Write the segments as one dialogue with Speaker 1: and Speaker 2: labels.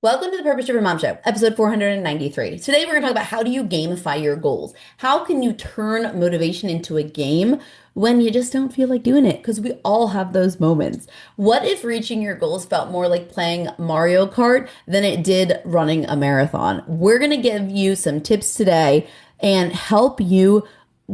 Speaker 1: Welcome to the Purpose Driven Mom Show, episode 493. Today we're going to talk about how do you gamify your goals? How can you turn motivation into a game when you just don't feel like doing it? Because we all have those moments. What if reaching your goals felt more like playing Mario Kart than it did running a marathon? We're going to give you some tips today and help you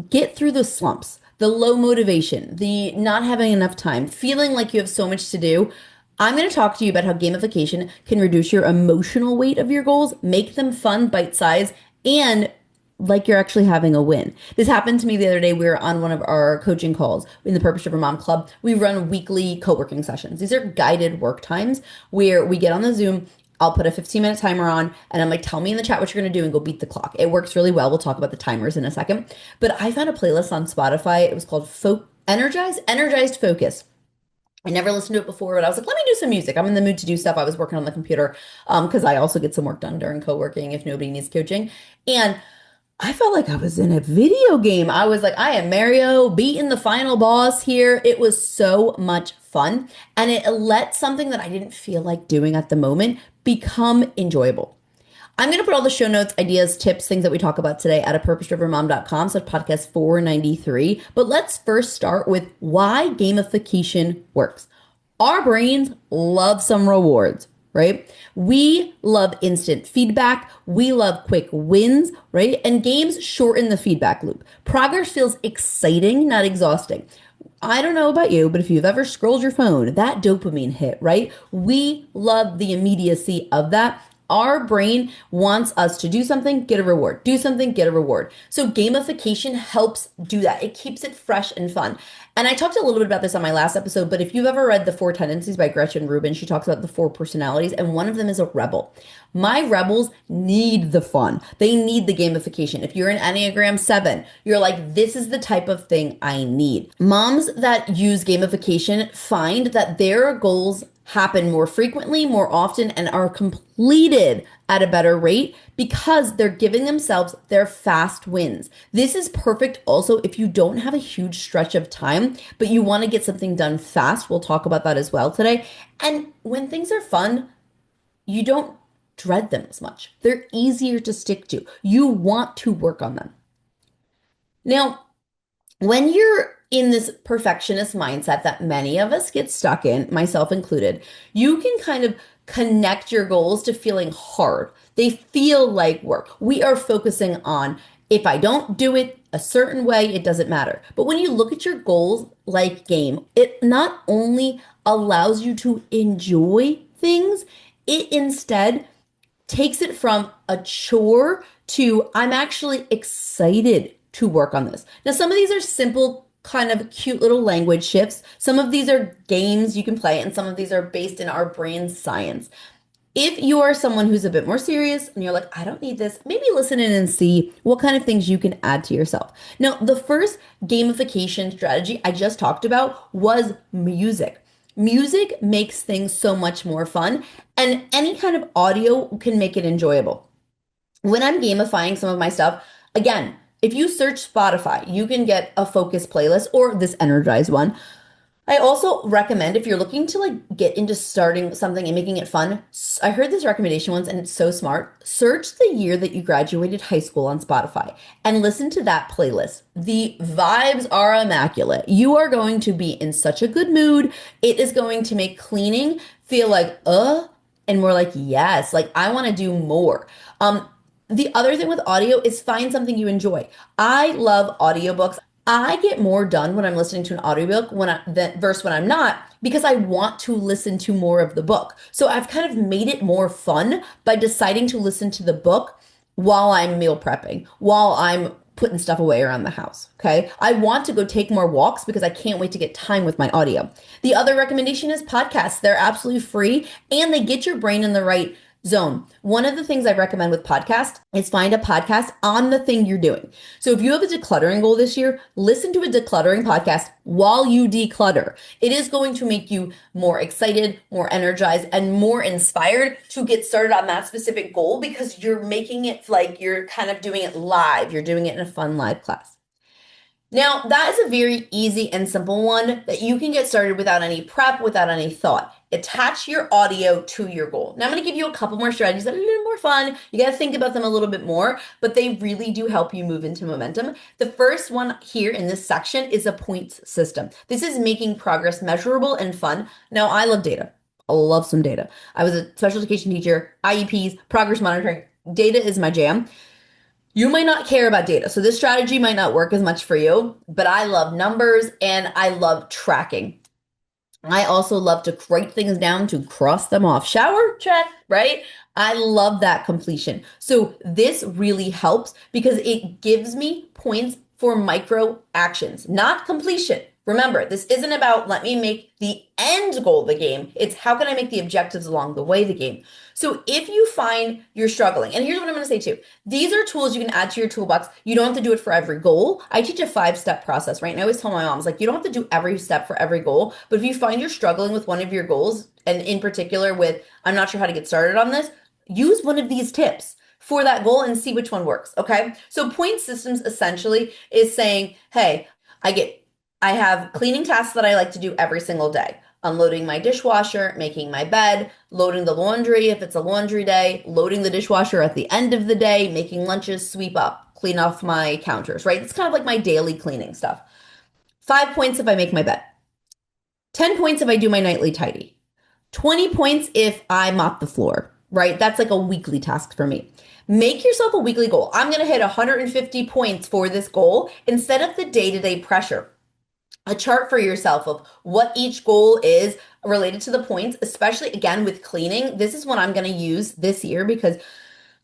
Speaker 1: get through the slumps, the low motivation, the not having enough time, feeling like you have so much to do. I'm going to talk to you about how gamification can reduce your emotional weight of your goals, make them fun, bite-sized, and like you're actually having a win. This happened to me the other day. We were on one of our coaching calls in the Purpose Driven Mom Club. We run weekly co-working sessions. These are guided work times where we get on the Zoom. I'll put a 15-minute timer on and I'm like, tell me in the chat what you're going to do and go beat the clock. It works really well. We'll talk about the timers in a second. But I found a playlist on Spotify. It was called Energized Focus. I never listened to it before, but I was like, let me do some music. I'm in the mood to do stuff. I was working on the computer because I also get some work done during co-working if nobody needs coaching. And I felt like I was in a video game. I was like, I am Mario beating the final boss here. It was so much fun. And it let something that I didn't feel like doing at the moment become enjoyable. I'm going to put all the show notes, ideas, tips, things that we talk about today at purposedrivenmom.com. So podcast 493. But let's first start with why gamification works. Our brains love some rewards, right? We love instant feedback. We love quick wins, right? And games shorten the feedback loop. Progress feels exciting, not exhausting. I don't know about you, but if you've ever scrolled your phone, that dopamine hit, right? We love the immediacy of that. Our brain wants us to do something, get a reward, do something, get a reward. So gamification helps do that. It keeps it fresh and fun. And I talked a little bit about this on my last episode, but if you've ever read The Four Tendencies by Gretchen Rubin, she talks about the four personalities, and one of them is a rebel. My rebels need the fun. They need the gamification. If you're an Enneagram 7, you're like, this is the type of thing I need. Moms that use gamification find that their goals happen more frequently, more often, and are completed at a better rate because they're giving themselves their fast wins. This is perfect also if you don't have a huge stretch of time, but you want to get something done fast. We'll talk about that as well today. And when things are fun, you don't dread them as much. They're easier to stick to. You want to work on them. Now, when you're in this perfectionist mindset that many of us get stuck in, myself included, you can kind of connect your goals to feeling hard. They feel like work. We are focusing on if I don't do it a certain way, it doesn't matter. But when you look at your goals like game, it not only allows you to enjoy things, it instead takes it from a chore to I'm actually excited to work on this. Now, some of these are simple, kind of cute little language shifts. Some of these are games you can play, and some of these are based in our brain science. If you are someone who's a bit more serious and you're like, I don't need this, maybe listen in and see what kind of things you can add to yourself. Now, the first gamification strategy I just talked about was music. Music makes things so much more fun, and any kind of audio can make it enjoyable. When I'm gamifying some of my stuff, again, if you search Spotify, you can get a focus playlist or this energized one. I also recommend if you're looking to like get into starting something and making it fun. I heard this recommendation once and it's so smart. Search the year that you graduated high school on Spotify and listen to that playlist. The vibes are immaculate. You are going to be in such a good mood. It is going to make cleaning feel like, and more like, yes, like I want to do more. The other thing with audio is find something you enjoy. I love audiobooks. I get more done when I'm listening to an audiobook versus when I'm not because I want to listen to more of the book. So I've kind of made it more fun by deciding to listen to the book while I'm meal prepping, while I'm putting stuff away around the house. Okay. I want to go take more walks because I can't wait to get time with my audio. The other recommendation is podcasts. They're absolutely free and they get your brain in the right zone. One of the things I recommend with podcasts is find a podcast on the thing you're doing. So if you have a decluttering goal this year, listen to a decluttering podcast while you declutter. It is going to make you more excited, more energized, and more inspired to get started on that specific goal because you're making it like you're kind of doing it live. You're doing it in a fun live class. Now, that is a very easy and simple one that you can get started without any prep, without any thought. Attach your audio to your goal. Now I'm going to give you a couple more strategies that are a little more fun. You got to think about them a little bit more, but they really do help you move into momentum. The first one here in this section is a points system. This is making progress measurable and fun. Now I love data. I love some data. I was a special education teacher, IEPs, progress monitoring. Data is my jam. You might not care about data, so this strategy might not work as much for you, but I love numbers and I love tracking. I also love to write things down to cross them off. Shower, check, right? I love that completion. So this really helps because it gives me points for micro actions, not completion. Remember, this isn't about let me make the end goal of the game. It's how can I make the objectives along the way of the game. So if you find you're struggling, and here's what I'm going to say too. These are tools you can add to your toolbox. You don't have to do it for every goal. I teach a 5-step process, right? And I always tell my moms, like, you don't have to do every step for every goal. But if you find you're struggling with one of your goals, and in particular with, I'm not sure how to get started on this, use one of these tips for that goal and see which one works. Okay. So point systems essentially is saying, hey, I have cleaning tasks that I like to do every single day. Unloading my dishwasher, making my bed, loading the laundry if it's a laundry day, loading the dishwasher at the end of the day, making lunches, sweep up, clean off my counters, right? It's kind of like my daily cleaning stuff. 5 points if I make my bed. 10 points if I do my nightly tidy. 20 points if I mop the floor, right? That's like a weekly task for me. Make yourself a weekly goal. I'm going to hit 150 points for this goal instead of the day-to-day pressure. A chart for yourself of what each goal is related to the points, especially again with cleaning. This is what I'm going to use this year because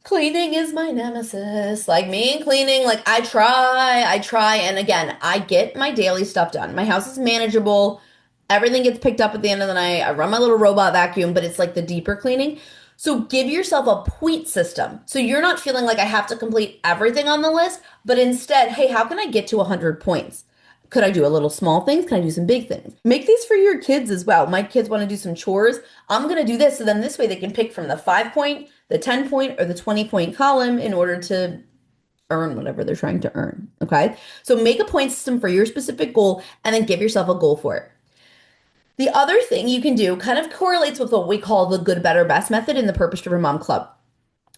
Speaker 1: cleaning is my nemesis. Like me and cleaning, like I try. And again, I get my daily stuff done. My house is manageable. Everything gets picked up at the end of the night. I run my little robot vacuum, but it's like the deeper cleaning. So give yourself a point system. So you're not feeling like I have to complete everything on the list, but instead, hey, how can I get to 100 points? Could I do a little small things? Can I do some big things? Make these for your kids as well. My kids want to do some chores. I'm going to do this. So then this way they can pick from the 5 point, the 10 point, or the 20 point column in order to earn whatever they're trying to earn. Okay. So make a point system for your specific goal and then give yourself a goal for it. The other thing you can do kind of correlates with what we call the good, better, best method in the Purpose Driven Mom Club.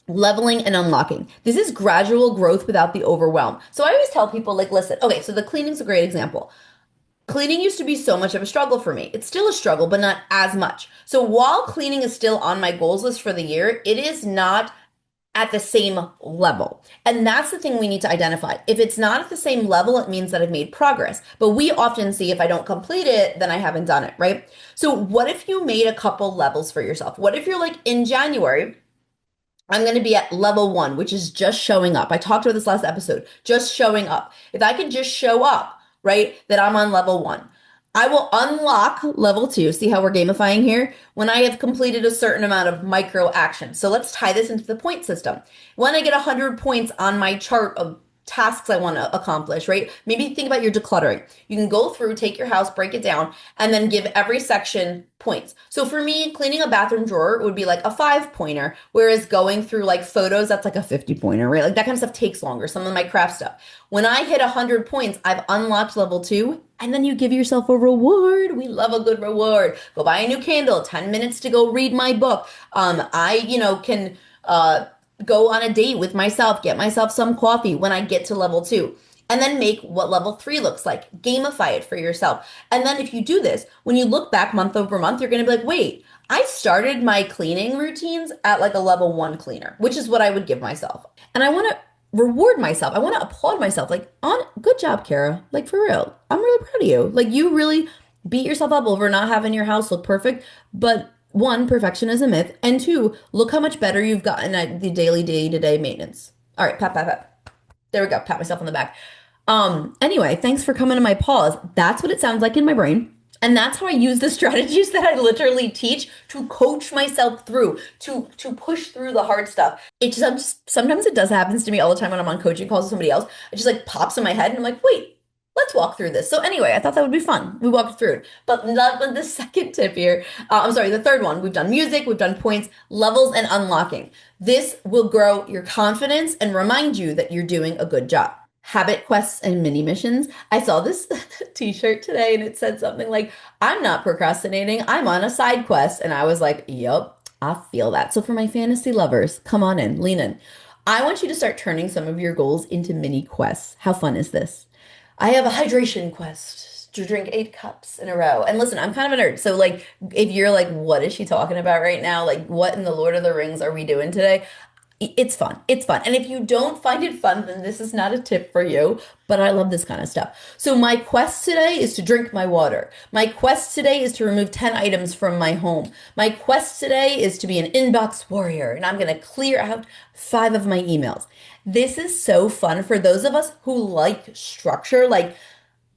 Speaker 1: Leveling and unlocking. This is gradual growth without the overwhelm. So I always tell people, like, listen, okay, so the cleaning's a great example. Cleaning used to be so much of a struggle for me. It's still a struggle, but not as much. So while cleaning is still on my goals list for the year, it is not at the same level. And that's the thing we need to identify. If it's not at the same level, it means that I've made progress. But we often see if I don't complete it, then I haven't done it, right? So what if you made a couple levels for yourself? What if you're like in January, I'm going to be at level 1, which is just showing up. I talked about this last episode, just showing up. If I can just show up, right, that I'm on level 1. I will unlock level 2. See how we're gamifying here? When I have completed a certain amount of micro action. So let's tie this into the point system. When I get 100 points on my chart of tasks I want to accomplish, right? Maybe think about your decluttering. You can go through, take your house, break it down, and then give every section points. So for me, cleaning a bathroom drawer would be like a 5-pointer, whereas going through like photos, that's like a 50-pointer, right? Like that kind of stuff takes longer, some of my craft stuff. When I hit 100 points, I've unlocked level 2, and then you give yourself a reward. We love a good reward. Go buy a new candle, 10 minutes to go read my book. Can go on a date with myself, get myself some coffee when I get to level 2, and then make what level 3 looks like. Gamify it for yourself. And then if you do this, when you look back month over month, you're going to be like, wait, I started my cleaning routines at like a level 1 cleaner, which is what I would give myself. And I want to reward myself. I want to applaud myself. Like, good job, Cara. Like, for real. I'm really proud of you. Like, you really beat yourself up over not having your house look perfect, but 1, perfection is a myth, and 2, look how much better you've gotten at the daily day-to-day maintenance. All right, pat, pat, pat. There we go. Pat myself on the back. Anyway, thanks for coming to my pause. That's what it sounds like in my brain. And that's how I use the strategies that I literally teach to coach myself through, to push through the hard stuff. It just sometimes it does happens to me all the time when I'm on coaching calls with somebody else. It just like pops in my head and I'm like, wait, let's walk through this. So anyway, I thought that would be fun. We walked through it. But the second tip here, the third one, we've done music, we've done points, levels, and unlocking. This will grow your confidence and remind you that you're doing a good job. habit quests and mini missions. I saw this t-shirt today and it said something like, I'm not procrastinating, I'm on a side quest. And I was like, yup, I feel that. So for my fantasy lovers, come on in, lean in. I want you to start turning some of your goals into mini quests. How fun is this? I have a hydration quest to drink 8 cups in a row. And listen, I'm kind of a nerd. So like if you're like, what is she talking about right now? Like what in the Lord of the Rings are we doing today? It's fun. It's fun. And if you don't find it fun, then this is not a tip for you. But I love this kind of stuff. So my quest today is to drink my water. My quest today is to remove 10 items from my home. My quest today is to be an inbox warrior. And I'm going to clear out 5 of my emails. This is so fun for those of us who like structure. Like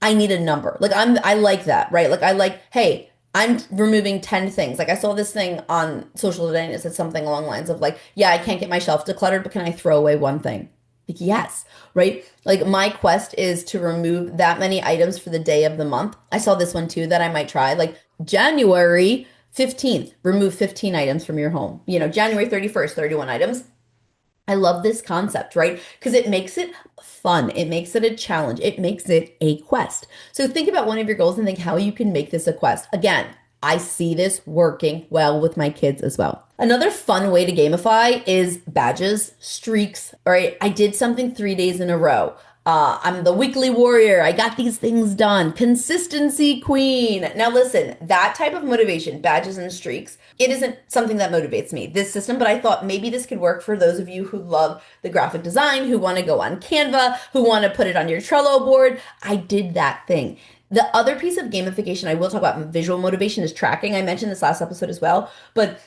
Speaker 1: I need a number. I like that, right? Like I like, hey, I'm removing 10 things. Like I saw this thing on social today and it said something along the lines of like, yeah, I can't get my shelf decluttered, but can I throw away one thing? Like, yes, right? Like my quest is to remove that many items for the day of the month. I saw this one too that I might try. Like January 15th, remove 15 items from your home. January 31st, 31 items. I love this concept, right? Because it makes it fun. It makes it a challenge. It makes it a quest. So think about one of your goals and think how you can make this a quest. Again, I see this working well with my kids as well. Another fun way to gamify is badges, streaks. All right, I did something 3 days in a row. I'm the weekly warrior. I got these things done. Consistency queen. Now listen, that type of motivation, badges and streaks, it isn't something that motivates me, this system, but I thought maybe this could work for those of you who love the graphic design, who want to go on Canva, who want to put it on your Trello board. I did that thing. The other piece of gamification I will talk about visual motivation is tracking. I mentioned this last episode as well, but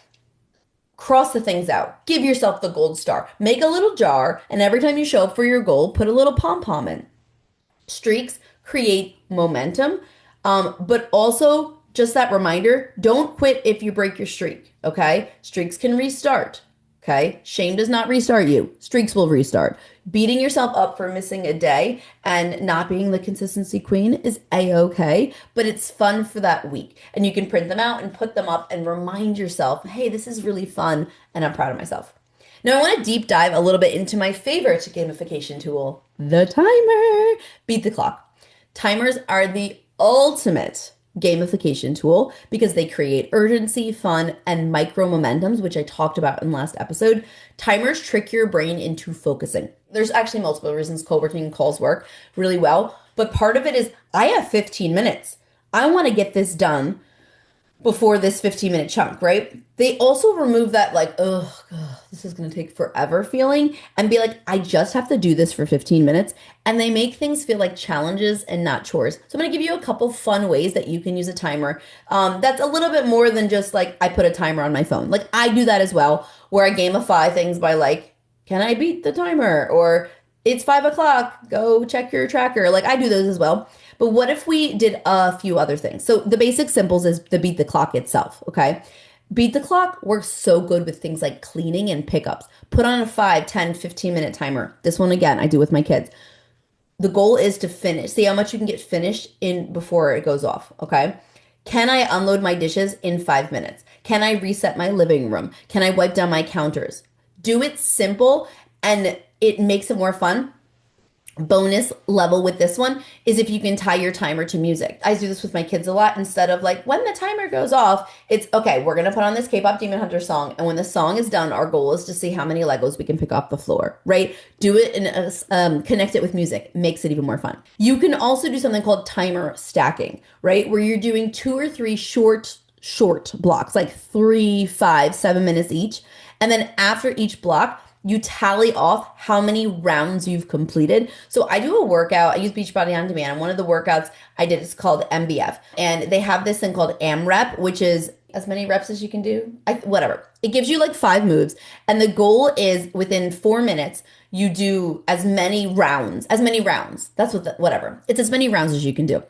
Speaker 1: cross the things out. Give yourself the gold star. Make a little jar, and every time you show up for your goal, put a little pom-pom in. Streaks create momentum, but also just that reminder, don't quit if you break your streak, okay? Streaks can restart, okay? Shame does not restart you. Streaks will restart. Beating yourself up for missing a day and not being the consistency queen is a-okay, but it's fun for that week. And you can print them out and put them up and remind yourself, hey, this is really fun and I'm proud of myself. Now I want to deep dive a little bit into my favorite gamification tool, the timer. Beat the clock. Timers are the ultimate gamification tool because they create urgency, fun, and micro momentums, which I talked about in the last episode. Timers trick your brain into focusing. There's actually multiple reasons co-working calls work really well, but part of it is I have 15 minutes. I want to get this done before this 15-minute chunk, right? They also remove that like, oh, God, this is going to take forever feeling and be like, I just have to do this for 15 minutes. And they make things feel like challenges and not chores. So I'm going to give you a couple fun ways that you can use a timer. That's a little bit more than just like, I put a timer on my phone. Like I do that as well, where I gamify things by like, can I beat the timer? Or it's 5 o'clock, go check your tracker. Like I do those as well. But what if we did a few other things? So the basic simples is the beat the clock itself, okay? Beat the clock works so good with things like cleaning and pickups. Put on a 5, 10, 15-minute timer. This one, again, I do with my kids. The goal is to finish. See how much you can get finished in before it goes off, okay? Can I unload my dishes in 5 minutes? Can I reset my living room? Can I wipe down my counters? Do it simple and it makes it more fun. Bonus level with this one is if you can tie your timer to music. I do this with my kids a lot. Instead of like when the timer goes off, it's okay, we're gonna put on this K-pop Demon Hunter song, and when the song is done, our goal is to see how many Legos we can pick off the floor, right? Do it and connect it with music. Makes it even more fun. You can also do something called timer stacking, right? Where you're doing 2 or 3 short blocks, like 3, 5, 7 minutes each. And then after each block, you tally off how many rounds you've completed. So I do a workout. I use Beachbody On Demand. And one of the workouts I did is called MBF. And they have this thing called AMREP, which is as many reps as you can do. Whatever. It gives you like 5 moves. And the goal is within 4 minutes, you do as many rounds. That's whatever. It's as many rounds as you can do.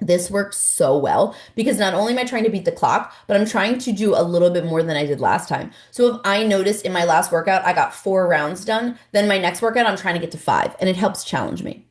Speaker 1: This works so well because not only am I trying to beat the clock, but I'm trying to do a little bit more than I did last time. So if I noticed in my last workout, I got 4 rounds done, then my next workout, I'm trying to get to 5, and it helps challenge me.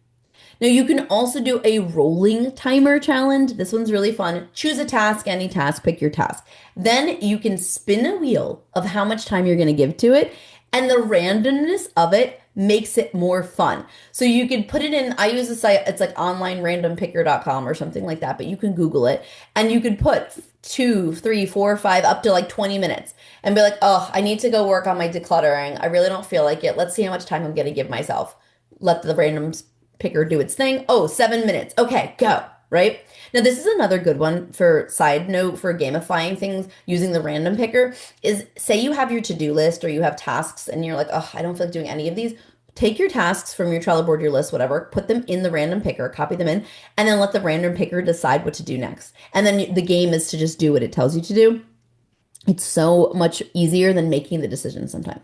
Speaker 1: Now you can also do a rolling timer challenge. This one's really fun. Choose a task, any task, pick your task. Then you can spin a wheel of how much time you're going to give to it, and the randomness of it makes it more fun. So you could put it in, I use a site, it's like onlinerandompicker.com or something like that, but you can Google it and you could put 2, 3, 4, 5, up to like 20 minutes and be like, oh, I need to go work on my decluttering. I really don't feel like it. Let's see how much time I'm going to give myself. Let the random picker do its thing. Oh, 7 minutes. Okay, go. Right? Now, this is another good one for side note for gamifying things using the random picker is say you have your to-do list or you have tasks and you're like, oh, I don't feel like doing any of these. Take your tasks from your Trello board, your list, whatever, put them in the random picker, copy them in, and then let the random picker decide what to do next. And then the game is to just do what it tells you to do. It's so much easier than making the decision sometimes.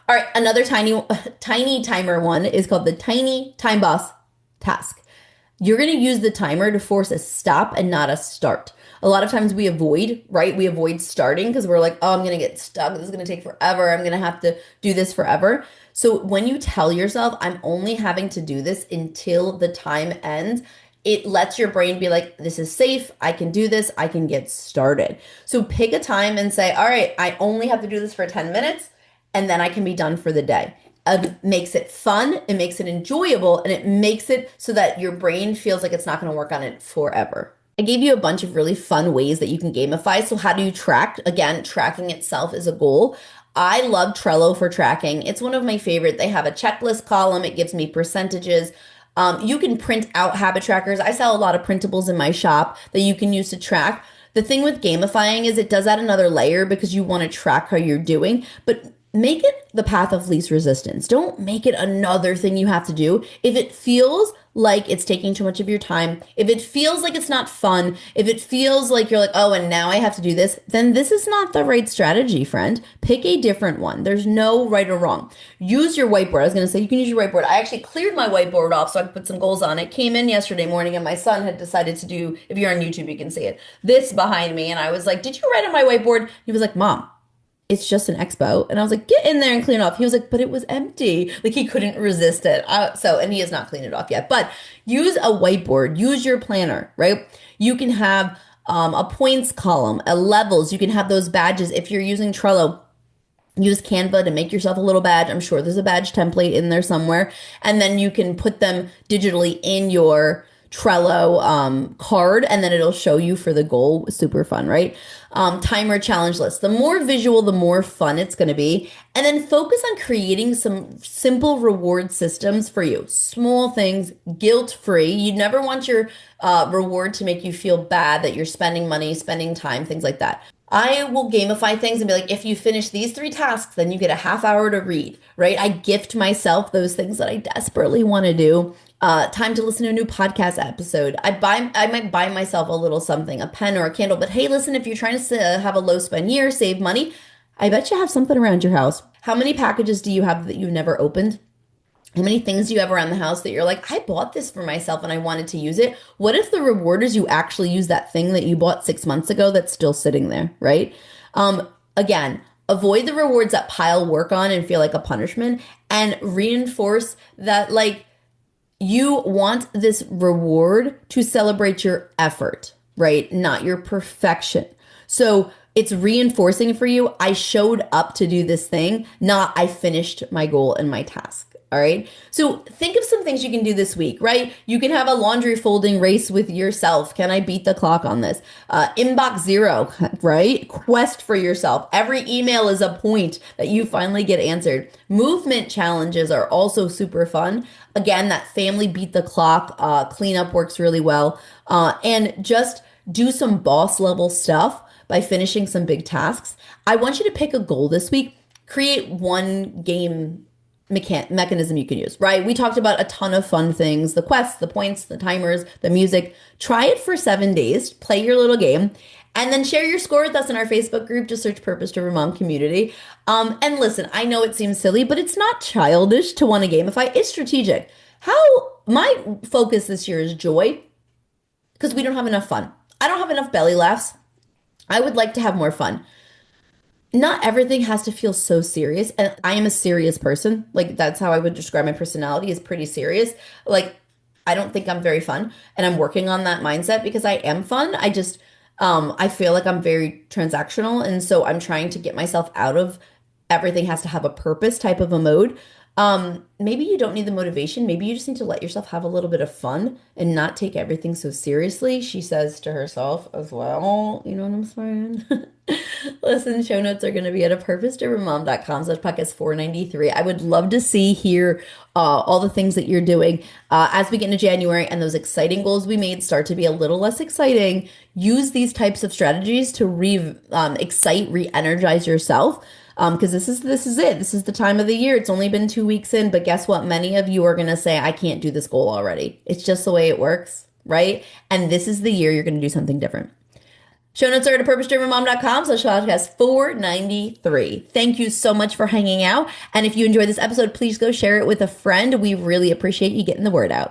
Speaker 1: All right, another tiny timer one is called the tiny time boss task. You're going to use the timer to force a stop and not a start. A lot of times we avoid, right? We avoid starting because we're like, oh, I'm going to get stuck. This is going to take forever. I'm going to have to do this forever. So when you tell yourself, I'm only having to do this until the time ends, it lets your brain be like, this is safe. I can do this. I can get started. So pick a time and say, all right, I only have to do this for 10 minutes and then I can be done for the day. It makes it fun, it makes it enjoyable, and it makes it so that your brain feels like it's not going to work on it forever. I gave you a bunch of really fun ways that you can gamify. So how do you track? Again, tracking itself is a goal. I love Trello for tracking. It's one of my favorite. They have a checklist column. It gives me percentages. You can print out habit trackers. I sell a lot of printables in my shop that you can use to track. The thing with gamifying is it does add another layer because you want to track how you're doing, but make it the path of least resistance. Don't make it another thing you have to do. If it feels like it's taking too much of your time, if it feels like it's not fun, if it feels like you're like, oh, and now I have to do this, then this is not the right strategy, friend. Pick a different one. There's no right or wrong. Use your whiteboard. I was going to say you can use your whiteboard. I actually cleared my whiteboard off so I could put some goals on it. Came in yesterday morning and my son had decided to do, if you're on YouTube, you can see it, this behind me. And I was like, did you write on my whiteboard? He was like, Mom, it's just an expo. And I was like, get in there and clean it off. He was like, but it was empty. Like he couldn't resist it. And he has not cleaned it off yet, but use a whiteboard, use your planner, right? You can have a points column, a levels. You can have those badges. If you're using Trello, use Canva to make yourself a little badge. I'm sure there's a badge template in there somewhere. And then you can put them digitally in your Trello card, and then it'll show you for the goal. Super fun, right? Timer challenge list. The more visual, the more fun it's going to be. And then focus on creating some simple reward systems for you. Small things, guilt-free. You never want your reward to make you feel bad that you're spending money, spending time, things like that. I will gamify things and be like, if you finish these 3 tasks, then you get a half hour to read, right? I gift myself those things that I desperately want to do. Time to listen to a new podcast episode. I might buy myself a little something, a pen or a candle. But hey, listen, if you're trying to have a low spend year, save money, I bet you have something around your house. How many packages do you have that you've never opened? How many things do you have around the house that you're like, I bought this for myself and I wanted to use it? What if the reward is you actually use that thing that you bought 6 months ago that's still sitting there, right? Again, avoid the rewards that pile work on and feel like a punishment, and reinforce that like you want this reward to celebrate your effort, right? Not your perfection. So it's reinforcing for you. I showed up to do this thing, not I finished my goal and my task. All right. So think of some things you can do this week, right? You can have a laundry folding race with yourself. Can I beat the clock on this? Inbox zero, right? Quest for yourself. Every email is a point that you finally get answered. Movement challenges are also super fun. Again, that family beat the clock cleanup works really well. And just do some boss level stuff by finishing some big tasks. I want you to pick a goal this week. Create one game mechanism you can use, right? We talked about a ton of fun things, the quests, the points, the timers, the music. Try it for 7 days, play your little game, and then share your score with us in our Facebook group. Just search Purpose Driven Mom Community. And listen, I know it seems silly, but it's not childish to want to gamify. It's strategic. My focus this year is joy, because we don't have enough fun. I don't have enough belly laughs. I would like to have more fun. Not everything has to feel so serious. And I am a serious person. Like that's how I would describe my personality, is pretty serious. Like I don't think I'm very fun. And I'm working on that mindset because I am fun. I feel like I'm very transactional. And so I'm trying to get myself out of everything has to have a purpose type of a mode. Maybe you don't need the motivation. Maybe you just need to let yourself have a little bit of fun and not take everything so seriously. She says to herself as well. You know what I'm saying? Listen, show notes are going to be at a purpose-driven-mom.com/podcast 493. I would love to see here all the things that you're doing as we get into January and those exciting goals we made start to be a little less exciting. Use these types of strategies to re-energize yourself. Because this is it. This is the time of the year. It's only been 2 weeks in, but guess what? Many of you are going to say, I can't do this goal already. It's just the way it works, right? And this is the year you're going to do something different. Show notes are at purpose-driven-mom.com/podcast 493. Thank you so much for hanging out. And if you enjoyed this episode, please go share it with a friend. We really appreciate you getting the word out.